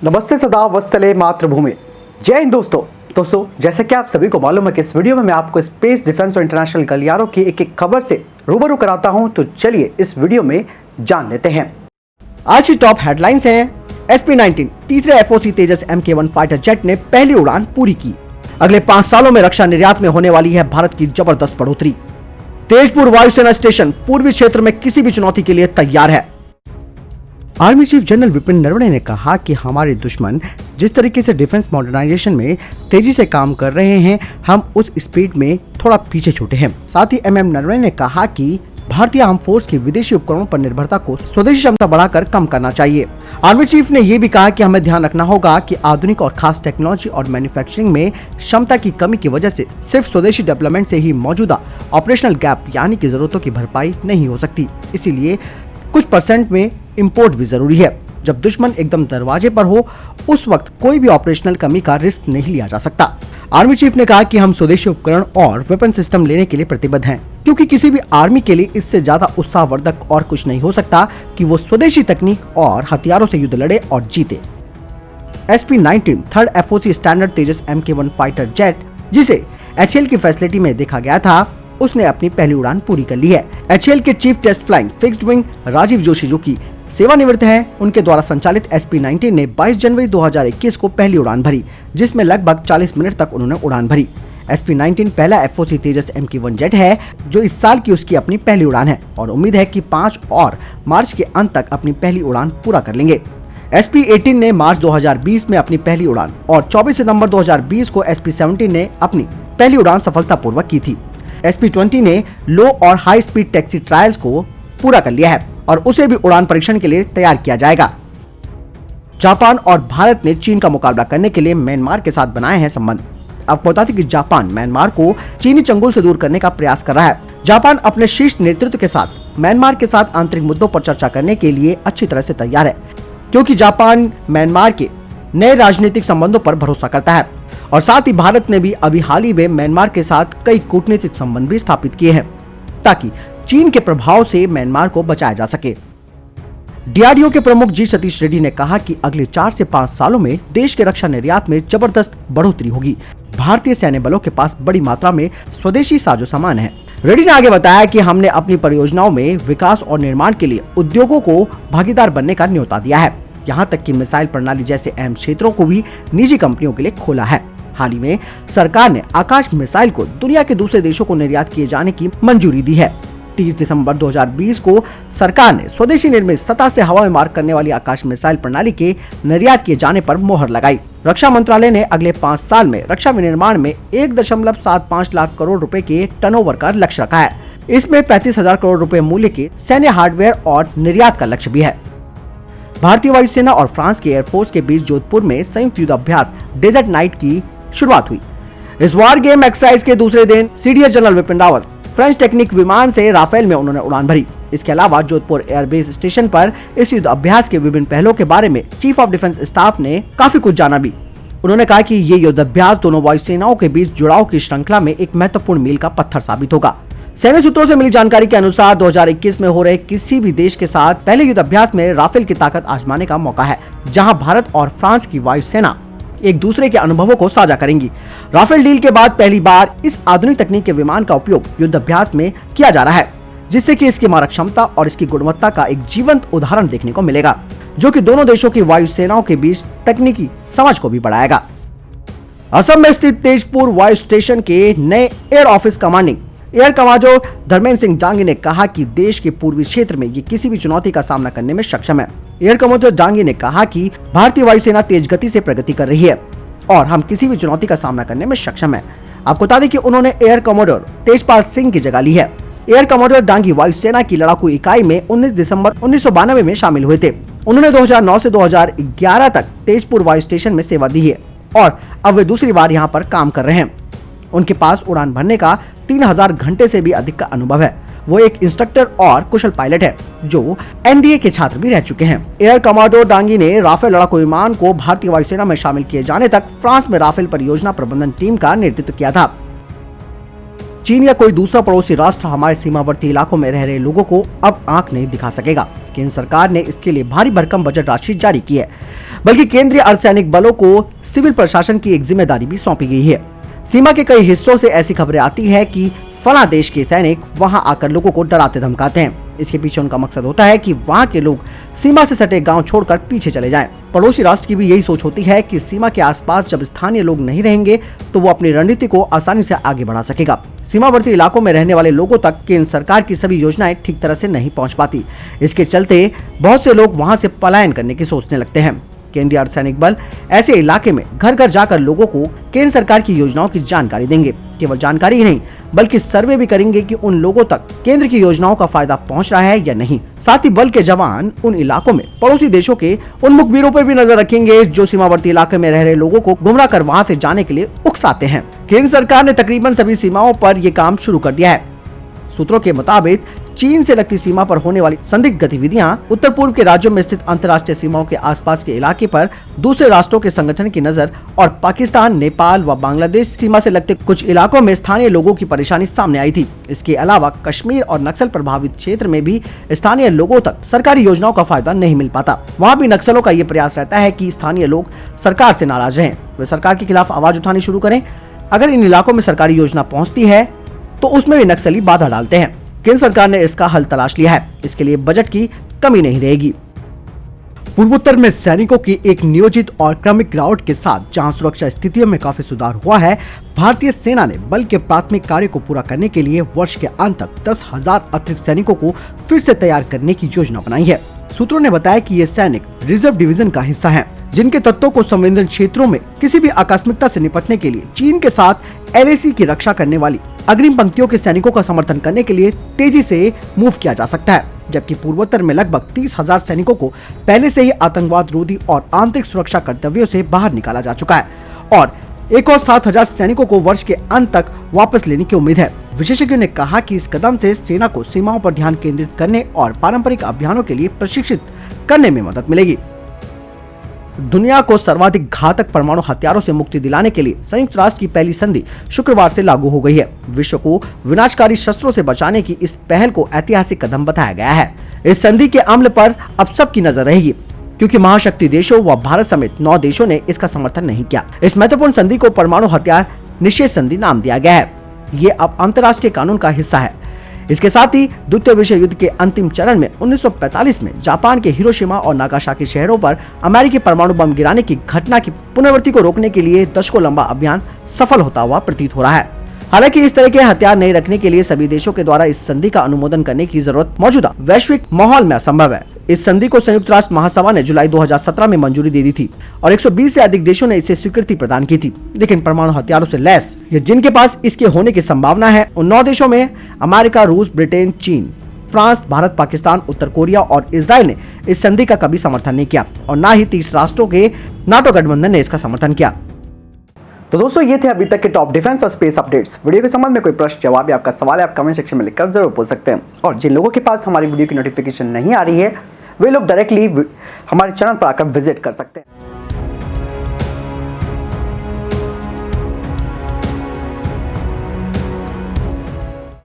नमस्ते सदा वत्सले मातृभूमि। जय हिंद दोस्तों जैसा कि आप सभी को मालूम है कि इस वीडियो में मैं आपको स्पेस डिफेंस और इंटरनेशनल गलियारों की एक एक खबर से रूबरू कराता हूं। तो चलिए इस वीडियो में जान लेते हैं। आज की टॉप हेडलाइंस हैं। SP-19 तीसरे FOC तेजस MK1 फाइटर जेट ने पहली उड़ान पूरी की। अगले 5 सालों में रक्षा निर्यात में होने वाली है भारत की जबरदस्त बढ़ोतरी। तेजपुर वायुसेना स्टेशन पूर्वी क्षेत्र में किसी भी चुनौती के लिए तैयार है। Army chief general Vipin Naravane ने कहा कि हमारे दुश्मन जिस तरीके से डिफेंस मॉडर्नाइजेशन में तेजी से काम कर रहे हैं, हम उस स्पीड में थोड़ा पीछे छूटे हैं। साथ ही MM नरवणे ने कहा कि भारतीय आर्म फोर्स की विदेशी उपकरणों पर निर्भरता को स्वदेशी क्षमता बढ़ाकर कम करना चाहिए। आर्मी चीफ ने ये भी कहा कि हमें ध्यान रखना होगा कि आधुनिक और खास टेक्नोलॉजी और मैन्युफैक्चरिंग में क्षमता की कमी की वजह से सिर्फ स्वदेशी डेवलपमेंट से ही मौजूदा ऑपरेशनल गैप यानी कि जरूरतों की भरपाई नहीं हो सकती। इसीलिए कुछ % में इंपोर्ट भी जरूरी है। जब दुश्मन एकदम दरवाजे पर हो, उस वक्त कोई भी ऑपरेशनल कमी का रिस्क नहीं लिया जा सकता। आर्मी चीफ ने कहा कि हम स्वदेशी उपकरण और वेपन सिस्टम लेने के लिए प्रतिबद्ध हैं, क्योंकि किसी भी आर्मी के लिए इससे ज्यादा उत्साहवर्धक और कुछ नहीं हो सकता कि वो स्वदेशी तकनीक और हथियारों से युद्ध लड़े और जीते। SP-19 थर्ड FOC स्टैंडर्ड तेजस MK1 फाइटर जेट, जिसे HAL की फैसिलिटी में देखा गया था, उसने अपनी पहली उड़ान पूरी कर ली है। HAL के chief test flying fixed wing Rajiv Joshi, जो की सेवानिवृत्त हैं, उनके द्वारा संचालित SP-19 ने 22 जनवरी 2021 को पहली उड़ान भरी, जिसमें लगभग 40 मिनट तक उन्होंने उड़ान भरी। SP-19 पहला FOC तेजस MK1 जेट है जो इस साल की उसकी अपनी पहली उड़ान है और उम्मीद है कि 5 और मार्च के अंत तक अपनी पहली उड़ान पूरा कर लेंगे। SP-18 ने मार्च 2020 में अपनी पहली उड़ान और 24 सितंबर 2020 को SP-17 ने अपनी पहली उड़ान सफलतापूर्वक की थी। SP-20 ने लो और हाई स्पीड टैक्सी ट्रायल्स को पूरा कर लिया है और उसे भी उड़ान परीक्षण के लिए तैयार किया जाएगा। जापान और भारत ने चीन का मुकाबला करने के लिए म्यांमार के साथ बनाए हैं संबंध। आपको बता दें कि जापान म्यांमार को चीनी चंगुल से दूर करने का प्रयास कर रहा है। जापान अपने शीर्ष नेतृत्व के साथ म्यांमार के साथ आंतरिक मुद्दों पर चर्चा करने के लिए अच्छी तरह से तैयार है, क्योंकि जापान म्यांमार के नए राजनीतिक संबंधों पर भरोसा करता है और साथ ही भारत ने भी अभी हाल ही में म्यांमार के साथ कई कूटनीतिक संबंध भी स्थापित किए हैं, ताकि चीन के प्रभाव से म्यांमार को बचाया जा सके। DRDO के प्रमुख जी सतीश रेड्डी ने कहा कि अगले 4 से 5 सालों में देश के रक्षा निर्यात में जबरदस्त बढ़ोतरी होगी। भारतीय सैन्य बलों के पास बड़ी मात्रा में स्वदेशी साजो सामान है। रेड्डी ने आगे बताया कि हमने अपनी परियोजनाओं में विकास और निर्माण के लिए उद्योगों को भागीदार बनने का न्योता दिया है। यहाँ तक कि मिसाइल प्रणाली जैसे अहम क्षेत्रों को भी निजी कंपनियों के लिए खोला है। हाल ही में सरकार ने आकाश मिसाइल को दुनिया के दूसरे देशों को निर्यात किए जाने की मंजूरी दी है। 30 दिसंबर 2020 को सरकार ने स्वदेशी निर्मित सतह से हवा में मार करने वाली आकाश मिसाइल प्रणाली के निर्यात किए जाने पर मोहर लगाई। रक्षा मंत्रालय ने अगले 5 साल में रक्षा विनिर्माण में 1.75 लाख करोड़ रुपए के टर्नओवर का लक्ष्य रखा है। इसमें 35,000 करोड़ रुपए मूल्य के सैन्य हार्डवेयर और निर्यात का लक्ष्य भी है। भारतीय वायुसेना और फ्रांस के एयरफोर्स के बीच जोधपुर में संयुक्त युद्ध अभ्यास डेजर्ट नाइट की शुरुआत हुई। इस वार गेम एक्सरसाइज के दूसरे दिन CDS general Vipin Rawat French technique विमान से राफेल में उन्होंने उड़ान भरी। इसके अलावा जोधपुर एयरबेस स्टेशन पर इस युद्ध अभ्यास के विभिन्न पहलुओं के बारे में चीफ ऑफ डिफेंस स्टाफ ने काफी कुछ जाना भी। उन्होंने कहा कि ये युद्ध अभ्यास दोनों वायुसेनाओं के बीच जुड़ाव की श्रृंखला में एक महत्वपूर्ण मील का पत्थर साबित होगा। सैन्य सूत्रों से मिली जानकारी के अनुसार 2021 में हो रहे किसी भी देश के साथ पहले युद्ध अभ्यास में राफेल की ताकत आजमाने का मौका है, जहां भारत और फ्रांस की वायुसेना एक दूसरे के अनुभवों को साझा करेंगी। राफेल डील के बाद पहली बार इस आधुनिक तकनीक के विमान का उपयोग युद्ध अभ्यास में किया जा रहा है, जिससे कि इसकी मारक क्षमता और इसकी गुणवत्ता का एक जीवंत उदाहरण देखने को मिलेगा, जो कि दोनों देशों की वायुसेनाओं के बीच तकनीकी समझ को भी बढ़ाएगा। असम में स्थित तेजपुर वायु स्टेशन के नए air office commanding air commander Dharmendra Singh Dangi ने कहा कि देश के पूर्वी क्षेत्र में ये किसी भी चुनौती का सामना करने में सक्षम है। एयर कमांडर डांगी ने कहा कि भारतीय वायुसेना तेज गति से प्रगति कर रही है और हम किसी भी चुनौती का सामना करने में सक्षम है। आपको बता दें कि उन्होंने एयर कमांडर तेजपाल सिंह की जगह ली है। एयर कमांडर डांगी वायुसेना की लड़ाकू इकाई में 19 दिसंबर 1992 में शामिल हुए थे। उन्होंने 2009 से 2011 तक तेजपुर वायु स्टेशन में सेवा दी है और अब वे दूसरी बार यहाँ पर काम कर रहे हैं। उनके पास उड़ान भरने का 3000 घंटे से भी अधिक का अनुभव है। वो एक इंस्ट्रक्टर और कुशल पायलट है, जो NDA के छात्र भी रह चुके हैं। एयर कमांडर डांगी ने राफेल लड़ाकू विमान को भारतीय वायुसेना में शामिल किए जाने तक फ्रांस में राफेल परियोजना प्रबंधन टीम का नेतृत्व किया था। चीन या कोई दूसरा पड़ोसी राष्ट्र हमारे सीमावर्ती इलाकों में रह रहे लोगों को अब आंख नहीं दिखा सकेगा। केंद्र सरकार ने इसके लिए भारी भरकम बजट राशि जारी की है। बल्कि केंद्रीय अर्धसैनिक बलों को सिविल प्रशासन की एक जिम्मेदारी भी सौंपी गई है। सीमा के कई हिस्सों से ऐसी खबरें आती है कि फला देश के सैनिक वहां आकर लोगों को डराते धमकाते हैं। इसके पीछे उनका मकसद होता है कि वहां के लोग सीमा से सटे गांव छोड़कर पीछे चले जाएं। पड़ोसी राष्ट्र की भी यही सोच होती है कि सीमा के आसपास जब स्थानीय लोग नहीं रहेंगे तो वो अपनी रणनीति को आसानी से आगे बढ़ा सकेगा। सीमावर्ती इलाकों में रहने वाले लोगों तक केंद्र सरकार की सभी योजनाएं ठीक तरह से नहीं पहुंच पाती। इसके चलते बहुत से लोग वहां से पलायन करने की सोचने लगते हैं। केंद्रीय अर्धसैनिक बल ऐसे इलाके में घर घर जाकर लोगों को केंद्र सरकार की योजनाओं की जानकारी देंगे। केवल जानकारी ही नहीं बल्कि सर्वे भी करेंगे कि उन लोगों तक केंद्र की योजनाओं का फायदा पहुंच रहा है या नहीं। साथ ही बल के जवान उन इलाकों में पड़ोसी देशों के उन मुखबिरों पर भी नजर रखेंगे जो सीमावर्ती इलाके में रह रहे लोगों को गुमराह कर वहां से जाने के लिए उकसाते हैं। केंद्र सरकार ने तकरीबन सभी सीमाओं पर ये काम शुरू कर दिया है। सूत्रों के मुताबिक चीन से लगती सीमा पर होने वाली संदिग्ध गतिविधियां उत्तर पूर्व के राज्यों में स्थित अंतर्राष्ट्रीय सीमाओं के आसपास के इलाके पर दूसरे राष्ट्रों के संगठन की नजर और पाकिस्तान, नेपाल व बांग्लादेश सीमा से लगते कुछ इलाकों में स्थानीय लोगों की परेशानी सामने आई थी। इसके अलावा कश्मीर और नक्सल प्रभावित क्षेत्र में भी स्थानीय लोगों तक सरकारी योजनाओं का फायदा नहीं मिल पाता। वहाँ भी नक्सलों का ये प्रयास रहता है कि स्थानीय लोग सरकार से नाराज रहें, वे सरकार के खिलाफ आवाज उठानी शुरू करें। अगर इन इलाकों में सरकारी योजना पहुँचती है तो उसमें भी नक्सली बाधा डालते हैं। केंद्र सरकार ने इसका हल तलाश लिया है। इसके लिए बजट की कमी नहीं रहेगी। पूर्वोत्तर में सैनिकों की एक नियोजित और क्रमिक गिरावट के साथ जहां सुरक्षा स्थितियों में काफी सुधार हुआ है, भारतीय सेना ने बल के प्राथमिक कार्य को पूरा करने के लिए वर्ष के अंत तक 10,000 अतिरिक्त सैनिकों को फिर से तैयार करने की योजना बनाई है। सूत्रों ने बताया कि ये सैनिक रिजर्व डिवीजन का हिस्सा हैं, जिनके तत्वों को संवेदन क्षेत्रों में किसी भी आकस्मिकता से निपटने के लिए चीन के साथ LAC की रक्षा करने वाली अग्रिम पंक्तियों के सैनिकों का समर्थन करने के लिए तेजी से मूव किया जा सकता है। जबकि पूर्वोत्तर में लगभग 30,000 सैनिकों को पहले से ही आतंकवाद रोधी और आंतरिक सुरक्षा कर्तव्यों से बाहर निकाला जा चुका है और एक और 7,000 सैनिकों को वर्ष के अंत तक वापस लेने की उम्मीद है। विशेषज्ञों ने कहा कि इस कदम से सेना को सीमाओं पर ध्यान केंद्रित करने और पारंपरिक अभियानों के लिए प्रशिक्षित करने में मदद मिलेगी। दुनिया को सर्वाधिक घातक परमाणु हथियारों से मुक्ति दिलाने के लिए संयुक्त राष्ट्र की पहली संधि शुक्रवार से लागू हो गई है। विश्व को विनाशकारी शस्त्रों से बचाने की इस पहल को ऐतिहासिक कदम बताया गया है। इस संधि के अमल पर अब सबकी नजर रहेगी, क्योंकि महाशक्ति देशों व भारत समेत 9 देशों ने इसका समर्थन नहीं किया। इस महत्वपूर्ण संधि को परमाणु हथियार निषेध संधि नाम दिया गया है। ये अब अंतर्राष्ट्रीय कानून का हिस्सा है। इसके साथ ही द्वितीय विश्व युद्ध के अंतिम चरण में 1945 में जापान के हिरोशिमा और नागासाकी शहरों पर अमेरिकी परमाणु बम गिराने की घटना की पुनरावृत्ति को रोकने के लिए दशकों लंबा अभियान सफल होता हुआ प्रतीत हो रहा है। हालांकि इस तरह के हथियार नहीं रखने के लिए सभी देशों के द्वारा इस संधि का अनुमोदन करने की जरूरत मौजूदा वैश्विक माहौल में असंभव है। इस संधि को संयुक्त राष्ट्र महासभा ने जुलाई 2017 में मंजूरी दे दी थी और 120 से अधिक देशों ने इसे स्वीकृति प्रदान की थी। लेकिन परमाणु हथियारों से लैस या जिनके पास इसके होने की संभावना है, उन 9 देशों में अमेरिका, रूस, ब्रिटेन, चीन, फ्रांस, भारत, पाकिस्तान, उत्तर कोरिया और इजराइल ने इस संधि का कभी समर्थन नहीं किया और न ही 30 राष्ट्रों के नाटो गठबंधन ने इसका समर्थन किया। तो दोस्तों, ये थे अभी तक के टॉप डिफेंस और स्पेस अपडेट्स। वीडियो के संबंध में कोई प्रश्न, जवाब या आपका सवाल है, आप कमेंट सेक्शन में लिखकर जरूर पूछ सकते हैं। और जिन लोगों के पास हमारी वीडियो की नोटिफिकेशन नहीं आ रही है, वे लोग डायरेक्टली हमारे चैनल पर आकर विजिट कर सकते हैं।